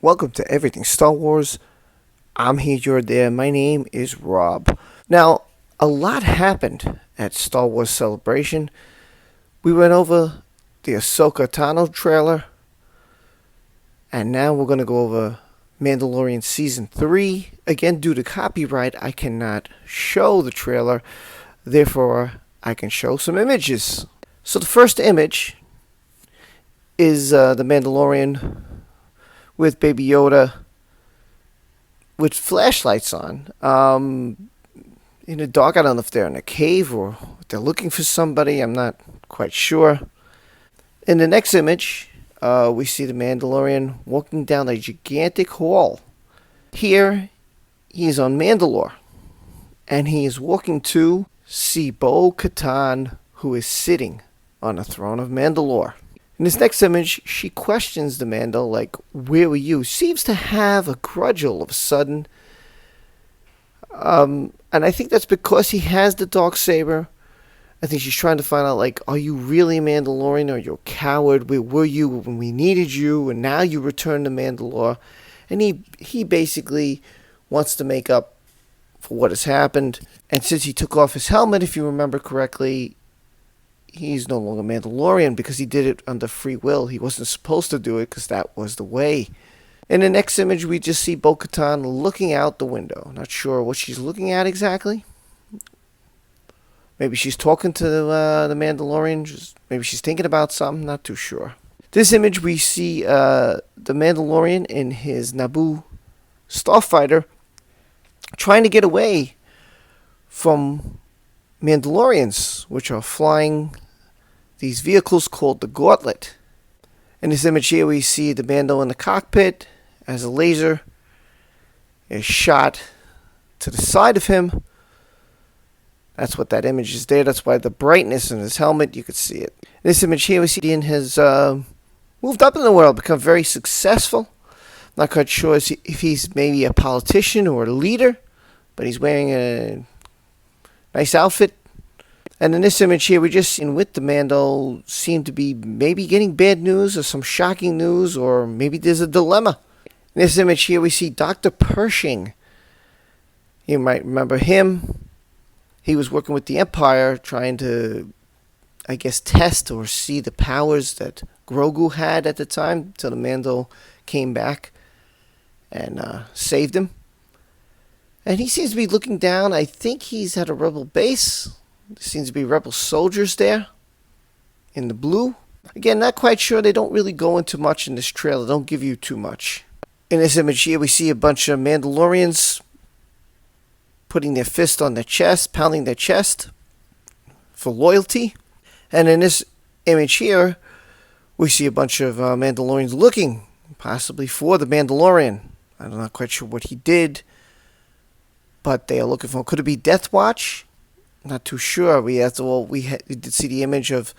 Welcome to Everything Star Wars. I'm here, you're there. My name is Rob. Now, a lot happened at Star Wars Celebration. We went over the Ahsoka Tano trailer, and now we're going to go over Mandalorian Season 3. Again, due to copyright, I cannot show the trailer. Therefore, I can show some images. So the first image is the Mandalorian with Baby Yoda with flashlights on. In the dark, I don't know if they're in a cave or if they're looking for somebody. I'm not quite sure. In the next image, we see the Mandalorian walking down a gigantic hall. Here, he is on Mandalore, and he is walking to see Bo-Katan, who is sitting on the throne of Mandalore. In this next image, she questions the Mando, like, where were you? Seems to have a grudge all of a sudden. And I think that's because he has the Darksaber. I think she's trying to find out, like, are you really a Mandalorian, or you're a coward? Where were you when we needed you, and now you return to Mandalore? And he basically wants to make up for what has happened. And since he took off his helmet, if you remember correctly, he's no longer Mandalorian because he did it under free will. He wasn't supposed to do it because that was the way. In the next image, we just see Bo-Katan looking out the window. Not sure what she's looking at exactly. Maybe she's talking to the Mandalorian. Maybe she's thinking about something. Not too sure. This image, we see the Mandalorian in his Naboo starfighter trying to get away from Mandalorians, which are flying these vehicles called the Gauntlet. In this image here, we see the Mando in the cockpit as a laser is shot to the side of him. That's what that image is there. That's why the brightness in his helmet, you could see it. In this image here, we see Ian has moved up in the world, become very successful. Not quite sure if he's maybe a politician or a leader, but he's wearing a nice outfit. And in this image here, we just seen with the Mando seem to be maybe getting bad news or some shocking news, or maybe there's a dilemma. In this image here, we see Dr. Pershing. You might remember him. He was working with the Empire, trying to, I guess, test or see the powers that Grogu had at the time, till the Mando came back and saved him. And he seems to be looking down. I think he's at a rebel base. There seems to be rebel soldiers there in the blue. Again, not quite sure. They don't really go into much in this trailer. They don't give you too much. In this image here, we see a bunch of Mandalorians putting their fist on their chest, pounding their chest for loyalty. And in this image here, we see a bunch of Mandalorians looking possibly for the Mandalorian. I'm not quite sure what he did, but they are looking for him. Could it be Death Watch? Not too sure. We did see the image of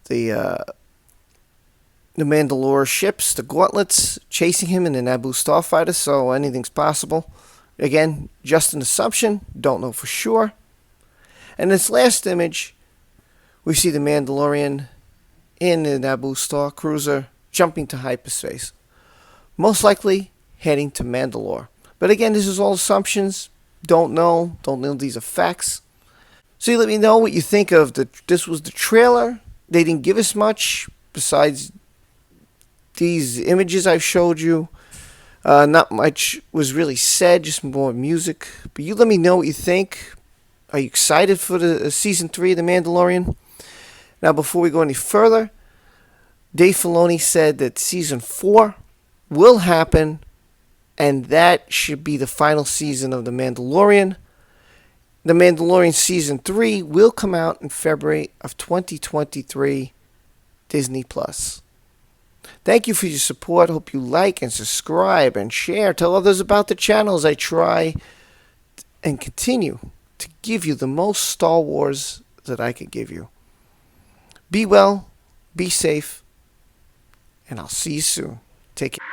the Mandalore ships, the Gauntlets, chasing him in the Naboo starfighter, so anything's possible. Again, just an assumption. Don't know for sure. And this last image, we see the Mandalorian in the Naboo star cruiser jumping to hyperspace. Most likely heading to Mandalore. But again, this is all assumptions. Don't know these are facts. So you let me know what you think of this was the trailer. They didn't give us much besides these images I've showed you. Not much was really said, just more music. But you let me know what you think. Are you excited for the Season 3 of The Mandalorian? Now, before we go any further, Dave Filoni said that Season 4 will happen, and that should be the final season of The Mandalorian. The Mandalorian Season 3 will come out in February of 2023, Disney+. Thank you for your support. Hope you like and subscribe and share. Tell others about the channels. I try and continue to give you the most Star Wars that I could give you. Be well, be safe, and I'll see you soon. Take care.